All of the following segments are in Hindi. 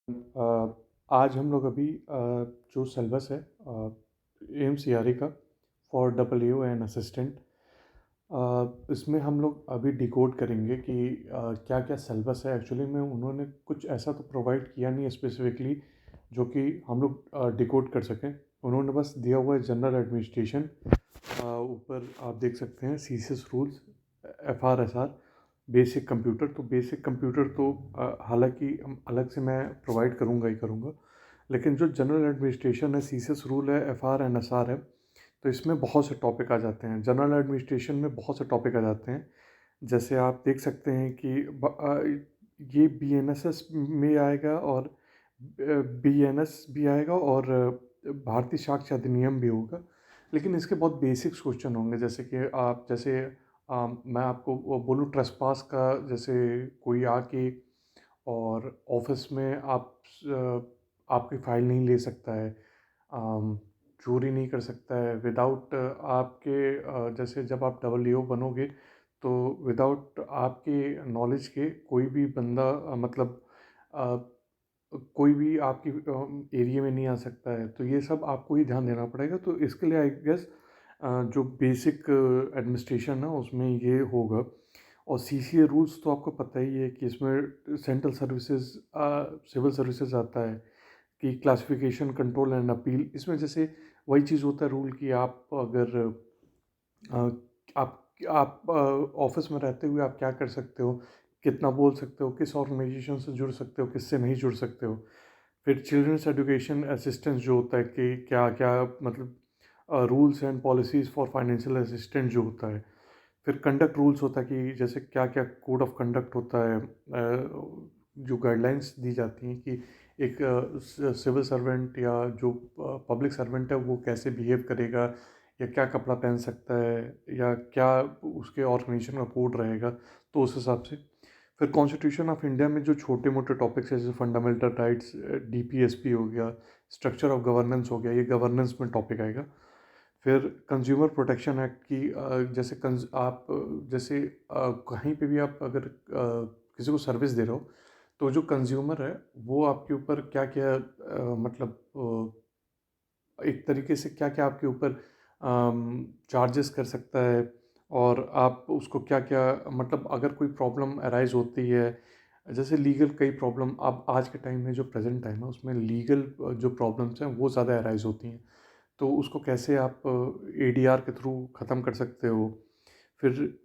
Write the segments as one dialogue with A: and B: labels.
A: आज हम लोग अभी जो सिलेबस है एमसीआरई का for double AO and assistant, इसमें हम लोग अभी डिकोड करेंगे कि क्या क्या सिलेबस है। एक्चुअली में उन्होंने कुछ ऐसा तो प्रोवाइड किया नहीं है स्पेसिफिकली जो कि हम लोग डिकोड कर सकें। उन्होंने बस दिया हुआ है जनरल एडमिनिस्ट्रेशन, ऊपर आप देख सकते हैं सीसीएस रूल्स, एफआरएसआर, बेसिक कंप्यूटर। तो बेसिक कंप्यूटर तो हालांकि हम अलग से मैं प्रोवाइड करूँगा ही करूँगा, लेकिन जो जनरल एडमिनिस्ट्रेशन है, सीसीएस रूल है, एफआर एंड एसआर है, तो इसमें बहुत से टॉपिक आ जाते हैं। जनरल एडमिनिस्ट्रेशन में बहुत से टॉपिक आ जाते हैं। जैसे आप देख सकते हैं कि ये बीएनएसएस में आएगा और बीएनएस भी आएगा और भारतीय साक्ष्य अधिनियम भी होगा। लेकिन इसके बहुत बेसिक्स क्वेश्चन होंगे, जैसे कि आप जैसे मैं आपको वो बोलूँ ट्रेसपास का, जैसे कोई आके और ऑफिस में आपकी फ़ाइल नहीं ले सकता है, चोरी नहीं कर सकता है विदाउट आपके जैसे जब आप डबल ईओ बनोगे तो विदाउट आपके नॉलेज के कोई भी बंदा मतलब अ, कोई भी आपकी एरिया में नहीं आ सकता है। तो ये सब आपको ही ध्यान देना पड़ेगा। तो इसके लिए आई गेस जो बेसिक एडमिनिस्ट्रेशन है उसमें ये होगा। और सीसीए रूल्स तो आपको पता ही है कि इसमें सेंट्रल सर्विसेज, सिविल सर्विसेज आता है कि क्लासिफिकेशन, कंट्रोल एंड अपील। इसमें जैसे वही चीज़ होता है रूल कि आप अगर अ, आप ऑफिस में रहते हुए आप क्या कर सकते हो, कितना बोल सकते हो, किस ऑर्गेनाइजेशन से जुड़ सकते हो, किससे नहीं जुड़ सकते हो। फिर चिल्ड्रंस एजुकेशन असिस्टेंस जो होता है कि क्या क्या मतलब rules and policies for financial assistant जो होता है। फिर कंडक्ट रूल्स होता है कि जैसे क्या क्या कोड ऑफ कंडक्ट होता है, जो गाइडलाइंस दी जाती हैं कि एक सिविल सर्वेंट या जो पब्लिक सर्वेंट है वो कैसे बिहेव करेगा, या क्या कपड़ा पहन सकता है, या क्या उसके ऑर्गेनाइजेशन का कोड रहेगा। तो उस हिसाब से फिर कॉन्स्टिट्यूशन ऑफ इंडिया में जो छोटे मोटे टॉपिक्स हैं, जैसे फंडामेंटल राइट्स, डीपीएसपी हो गया, स्ट्रक्चर ऑफ गवर्नेंस हो गया, ये गवर्नेंस में टॉपिक आएगा। फिर कंज्यूमर प्रोटेक्शन एक्ट की जैसे आप जैसे कहीं पे भी आप अगर किसी को सर्विस दे रहे हो तो जो कंज्यूमर है वो आपके ऊपर क्या क्या मतलब एक तरीके से क्या क्या आपके ऊपर चार्जेस कर सकता है, और आप उसको क्या क्या मतलब अगर कोई प्रॉब्लम अराइज होती है, जैसे लीगल कई प्रॉब्लम अब आज के टाइम में जो प्रेजेंट टाइम है उसमें लीगल जो प्रॉब्लम्स हैं वो ज़्यादा अराइज होती हैं। तो उसको कैसे आप एडीआर के थ्रू ख़त्म कर सकते हो। फिर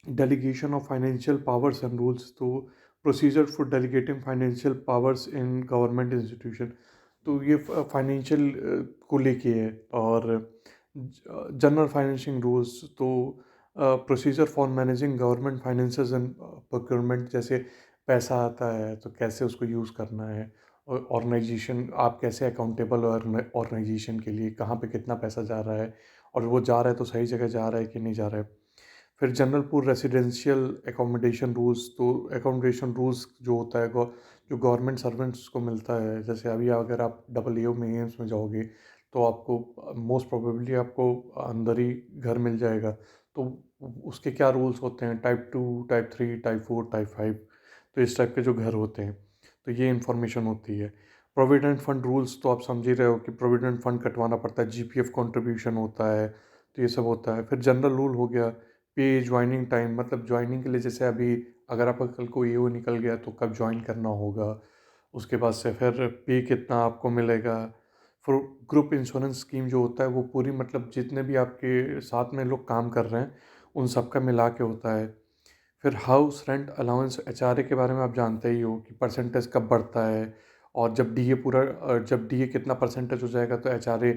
A: delegation of financial powers and rules, तो procedure for delegating financial powers in government institution. तो ये फाइनेंशियल को लेके है। और जनरल फाइनेंशिंग रूल्स, तो procedure for managing government finances and procurement, जैसे पैसा आता है तो कैसे उसको यूज़ करना है, और ऑर्गेनाइजेशन आप कैसे अकाउंटेबल ऑर्गेनाइजेशन के लिए कहाँ पे कितना पैसा जा रहा है, और वो जा रहा है तो सही जगह जा रहा है कि नहीं जा रहा है। फिर जनरल पूर रेसिडेंशियल एकोमोडेशन रूल्स, तो एकोमोडेशन रूल्स जो होता है जो गवर्नमेंट सर्वेंट्स को मिलता है, जैसे अभी अगर आप डबल एओ में एम्स में जाओगे तो आपको मोस्ट प्रोबेबली आपको अंदर ही घर मिल जाएगा। तो उसके क्या रूल्स होते हैं, टाइप 2, टाइप 3, टाइप 4, टाइप 5, तो इस टाइप के जो घर होते हैं, तो ये इन्फॉर्मेशन होती है। प्रोविडेंट फंड रूल्स तो आप समझ ही रहे हो कि प्रोविडेंट फंड कटवाना पड़ता है, जीपीएफ कंट्रीब्यूशन होता है, तो ये सब होता है। फिर जनरल रूल हो गया पे ज्वाइनिंग टाइम, मतलब ज्वाइनिंग के लिए जैसे अभी अगर आपका कल को ईओ निकल गया तो कब ज्वाइन करना होगा, उसके बाद से फिर पे कितना आपको मिलेगा। फिर ग्रुप इंश्योरेंस स्कीम जो होता है वो पूरी मतलब जितने भी आपके साथ में लोग काम कर रहे हैं उन सब का मिला के होता है। फिर हाउस रेंट अलाउंस, एचआरए के बारे में आप जानते ही हो कि परसेंटेज कब बढ़ता है, और जब डीए पूरा जब डीए कितना परसेंटेज हो जाएगा तो एचआरए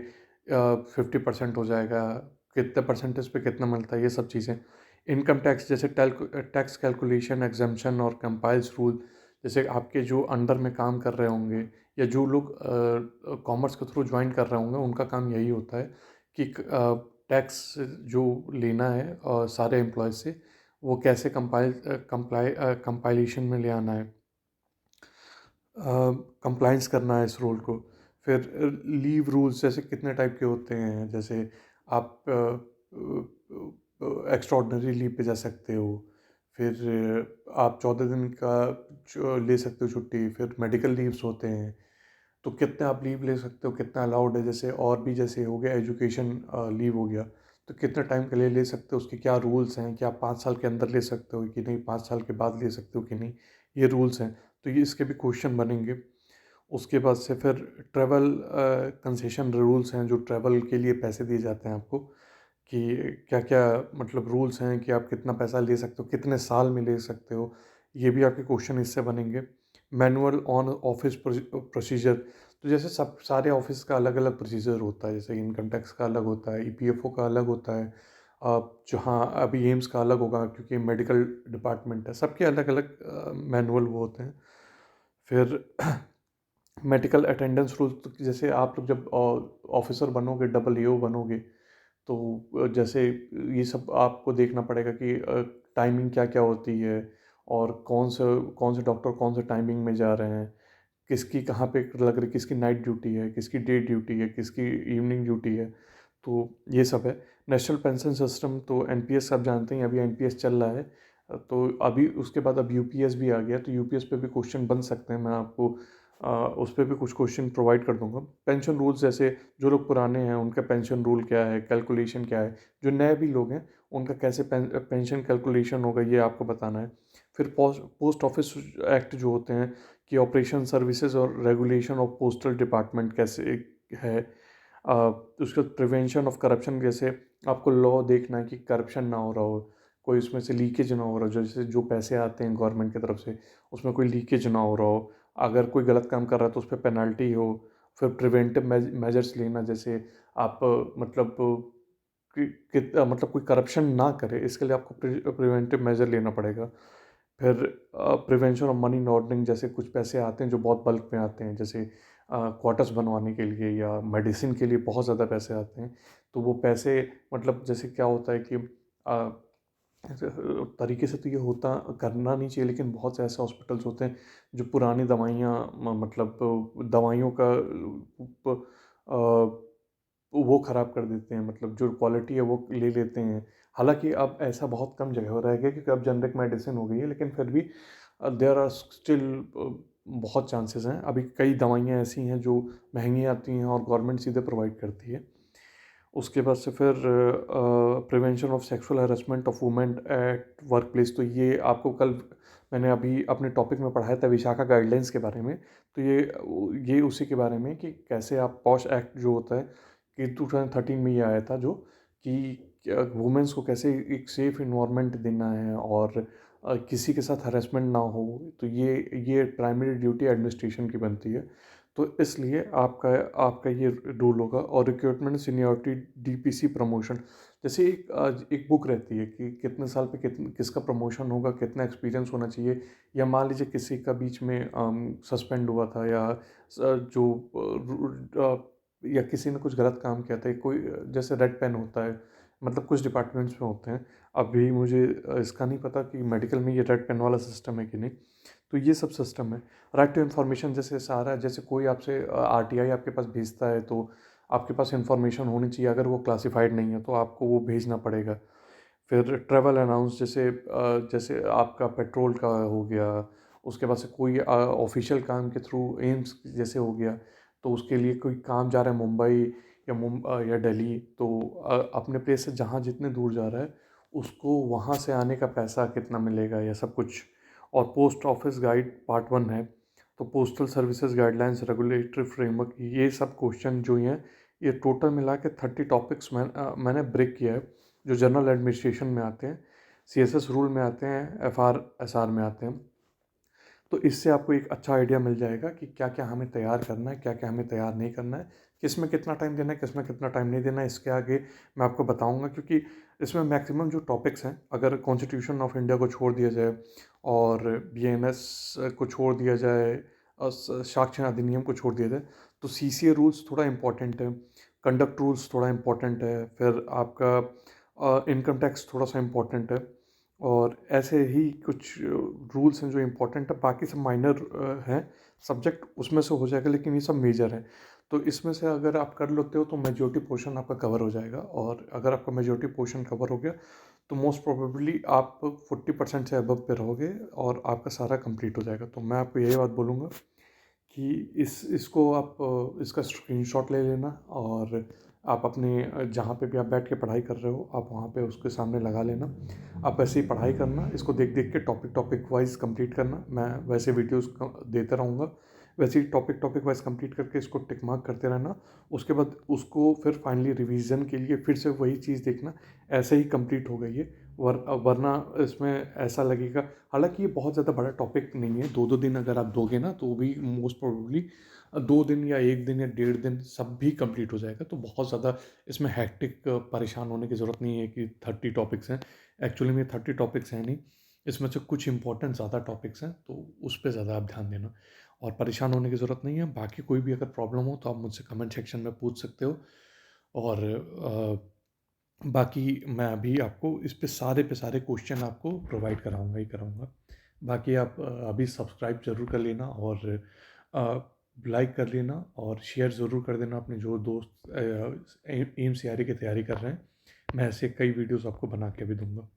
A: 50% हो जाएगा, कितने परसेंटेज पे कितना मिलता है, ये सब चीज़ें। इनकम टैक्स जैसे टैक्स कैलकुलेशन, एग्जाम्पशन और कंपाइल्स रूल, जैसे आपके जो अंडर में काम कर रहे होंगे या जो लोग कॉमर्स के थ्रू ज्वाइन कर रहे होंगे उनका काम यही होता है कि टैक्स जो लेना है सारे एम्प्लॉय से वो कैसे कंपाइलेशन में ले आना है, कंप्लाइंस करना है इस रूल को। फिर लीव रूल्स जैसे कितने टाइप के होते हैं, जैसे आप एक्स्ट्रॉर्डनरी लीव पे जा सकते हो। फिर आप 14 दिन का ले सकते हो छुट्टी। फिर मेडिकल लीव्स होते हैं, तो कितने आप लीव ले सकते हो, कितना अलाउड है। जैसे और भी जैसे हो गया एजुकेशन लीव हो गया, तो कितने टाइम के लिए ले सकते हो, उसके क्या रूल्स हैं, क्या आप 5 साल के अंदर ले सकते हो कि नहीं, 5 साल के बाद ले सकते हो कि नहीं, ये रूल्स हैं। तो ये इसके भी क्वेश्चन बनेंगे। उसके बाद से फिर ट्रैवल कंसेशन रूल्स हैं, जो ट्रैवल के लिए पैसे दिए जाते हैं आपको, कि क्या क्या मतलब रूल्स हैं कि आप कितना पैसा ले सकते हो, कितने साल में ले सकते हो। ये भी आपके क्वेश्चन इससे बनेंगे। मैनुअल ऑन ऑफिस प्रोसीजर, तो जैसे सब सारे ऑफिस का अलग अलग प्रोसीजर होता है। जैसे इनकम टैक्स का अलग होता है, ईपीएफओ का अलग होता है। जहाँ अभी एम्स का अलग होगा क्योंकि मेडिकल डिपार्टमेंट है, सबके अलग अलग मैनुअल वो होते हैं। फिर मेडिकल अटेंडेंस रूल्स, तो जैसे आप लोग जब ऑफिसर बनोगे, डबल एओ बनोगे, तो जैसे ये सब आपको देखना पड़ेगा कि टाइमिंग क्या क्या होती है, और कौन से डॉक्टर कौन से टाइमिंग में जा रहे हैं, किसकी कहाँ पे लग रही, किसकी नाइट ड्यूटी है, किसकी डे ड्यूटी है, किसकी इवनिंग ड्यूटी है। तो ये सब है। नेशनल पेंशन सिस्टम, तो एनपीएस आप जानते हैं, अभी एनपीएस चल रहा है। तो अभी उसके बाद अब यूपीएस भी आ गया, तो यूपीएस पे भी क्वेश्चन बन सकते हैं। मैं आपको उस पर भी कुछ क्वेश्चन प्रोवाइड कर दूंगा। पेंशन रूल्स, जैसे जो लोग पुराने हैं उनका पेंशन रूल क्या है, कैलकुलेशन क्या है। जो नए भी लोग हैं उनका कैसे पेंशन कैलकुलेशन होगा, ये आपको बताना है। फिर पोस्ट ऑफिस एक्ट जो होते हैं, कि ऑपरेशन सर्विसेज और रेगुलेशन ऑफ पोस्टल डिपार्टमेंट कैसे है। उसके बाद प्रिवेंशन ऑफ करप्शन, जैसे आपको लॉ देखना है कि करप्शन ना हो रहा हो, कोई उसमें से लीकेज ना हो रहा हो। जैसे जो पैसे आते हैं गवर्नमेंट की तरफ से, उसमें कोई लीकेज ना हो रहा हो। अगर कोई गलत काम कर रहा है तो उस पर पेनल्टी हो। फिर प्रिवेंटिव मेजर्स लेना, जैसे आप मतलब मतलब कोई करप्शन ना करे, इसके लिए आपको प्रिवेंटिव मेजर लेना पड़ेगा। फिर प्रिवेंशन ऑफ मनी लॉन्ड्रिंग, जैसे कुछ पैसे आते हैं जो बहुत बल्क में आते हैं, जैसे क्वार्टर्स बनवाने के लिए या मेडिसिन के लिए बहुत ज़्यादा पैसे आते हैं। तो वो पैसे मतलब जैसे क्या होता है कि तरीके से तो ये होता करना नहीं चाहिए, लेकिन बहुत से ऐसे हॉस्पिटल्स होते हैं जो पुरानी दवाइयाँ मतलब दवाइयों का वो ख़राब कर देते हैं, मतलब जो क्वालिटी है वो ले लेते हैं। हालांकि अब ऐसा बहुत कम जगह हो रह गया क्योंकि अब जेनरिक मेडिसिन हो गई है, लेकिन फिर भी देयर आर स्टिल बहुत चांसेस हैं। अभी कई दवाइयाँ ऐसी हैं जो महंगी आती हैं और गवर्नमेंट सीधे प्रोवाइड करती है। उसके बाद से फिर prevention of sexual harassment of women at work place, तो ये आपको कल मैंने अभी अपने टॉपिक में पढ़ाया था विशाखा गाइडलाइंस के बारे में। तो ये उसी के बारे में कि कैसे आप पॉश एक्ट जो होता है कि 2013 में ये आया था, जो कि वुमेन्स को कैसे एक सेफ इन्वायरमेंट देना है, और किसी के साथ हरेसमेंट ना हो। तो ये प्राइमरी ड्यूटी एडमिनिस्ट्रेशन की बनती है। तो इसलिए आपका आपका ये रूल होगा। और रिक्रूटमेंट सीनियरिटी डीपीसी प्रमोशन, जैसे एक बुक रहती है कि कितने साल पे किसका प्रमोशन होगा, कितना एक्सपीरियंस होना चाहिए। या मान लीजिए किसी का बीच में सस्पेंड हुआ था, या जो या किसी ने कुछ गलत काम किया था, कोई जैसे रेड पेन होता है, मतलब कुछ डिपार्टमेंट्स में होते हैं। अभी मुझे इसका नहीं पता कि मेडिकल में ये रेड पेन वाला सिस्टम है कि नहीं। तो ये सब सिस्टम है। राइट टू इन्फॉर्मेशन, जैसे सारा, जैसे कोई आपसे आरटीआई आपके पास भेजता है, तो आपके पास इन्फॉर्मेशन होनी चाहिए। अगर वो क्लासिफाइड नहीं है तो आपको वो भेजना पड़ेगा। फिर ट्रैवल अनाउंस, जैसे आपका पेट्रोल का हो गया। उसके बाद से कोई ऑफिशियल काम के थ्रू एम्स जैसे हो गया, तो उसके लिए कोई काम जा रहा है मुंबई या दिल्ली, तो अपने प्लेस से जहाँ जितने दूर जा रहा है उसको वहाँ से आने का पैसा कितना मिलेगा, यह सब कुछ। और पोस्ट ऑफिस गाइड पार्ट 1 है। तो postal services guidelines regulatory framework, ये सब क्वेश्चन जो हैं, ये टोटल मिला के 30 टॉपिक्स मैंने ब्रेक किया है, जो जनरल एडमिनिस्ट्रेशन में आते हैं, सीएसएस रूल में आते हैं, एफआरएसआर में आते हैं। तो इससे आपको एक अच्छा आइडिया मिल जाएगा कि क्या क्या हमें तैयार करना है, क्या क्या हमें तैयार नहीं करना है, किस में कितना टाइम देना है, किस में कितना टाइम नहीं देना है। इसके आगे मैं आपको बताऊंगा, क्योंकि इसमें मैक्सिमम जो टॉपिक्स हैं, अगर कॉन्स्टिट्यूशन ऑफ इंडिया को छोड़ दिया जाए और बीएनएस को छोड़ दिया जाए और साक्ष्य अधिनियम को छोड़ दिया जाए, तो सीसीए रूल्स थोड़ा इंपॉर्टेंट है, कंडक्ट रूल्स थोड़ा इंपॉर्टेंट है, फिर आपका इनकम टैक्स थोड़ा सा इम्पोर्टेंट है। और ऐसे ही कुछ रूल्स हैं जो इम्पोर्टेंट है, बाकी सब माइनर हैं सब्जेक्ट, उसमें से हो जाएगा, लेकिन ये सब मेजर है। तो इसमें से अगर आप कर लेते हो तो मेजॉरिटी पोर्शन आपका कवर हो जाएगा। और अगर आपका मेजॉरिटी पोर्शन कवर हो गया तो मोस्ट प्रोबेबली आप 40% से अबव पे रहोगे और आपका सारा कंप्लीट हो जाएगा। तो मैं आपको यही बात बोलूँगा कि इसको आप इसका स्क्रीनशॉट ले लेना और आप अपने जहाँ पे भी आप बैठ के पढ़ाई कर रहे हो आप वहाँ पे उसके सामने लगा लेना। आप वैसे ही पढ़ाई करना, इसको देख देख के टॉपिक टॉपिक वाइज कंप्लीट करना। मैं वैसे वीडियोस देता रहूँगा, वैसे ही टॉपिक टॉपिक वाइज कंप्लीट करके इसको टिक मार्क करते रहना। उसके बाद उसको फिर फाइनली रिवीजन के लिए फिर से वही चीज़ देखना, ऐसे ही कंप्लीट हो गई है। वरना इसमें ऐसा लगेगा, हालांकि ये बहुत ज़्यादा बड़ा टॉपिक नहीं है, 2-2 दिन अगर आप दोगे ना तो भी मोस्ट प्रोबेबली 2 दिन या 1 दिन या 1.5 दिन सब भी कंप्लीट हो जाएगा। तो बहुत ज़्यादा इसमें हैक्टिक परेशान होने की ज़रूरत नहीं है कि 30 टॉपिक्स हैं। एक्चुअली में 30 टॉपिक्स हैं नहीं, इसमें से कुछ इंपॉर्टेंट ज़्यादा टॉपिक्स हैं, तो उस पर ज़्यादा आप ध्यान देना और परेशान होने की ज़रूरत नहीं है। बाकी कोई भी अगर प्रॉब्लम हो तो आप मुझसे कमेंट सेक्शन में पूछ सकते हो। और बाकी मैं अभी आपको इस पे सारे क्वेश्चन आपको प्रोवाइड कराऊंगा ही कराऊंगा। बाकी आप अभी सब्सक्राइब ज़रूर कर लेना और लाइक कर लेना और शेयर ज़रूर कर देना अपने जो दोस्त एम सी आर ई की तैयारी कर रहे हैं। मैं ऐसे कई वीडियोस आपको बना के भी दूंगा।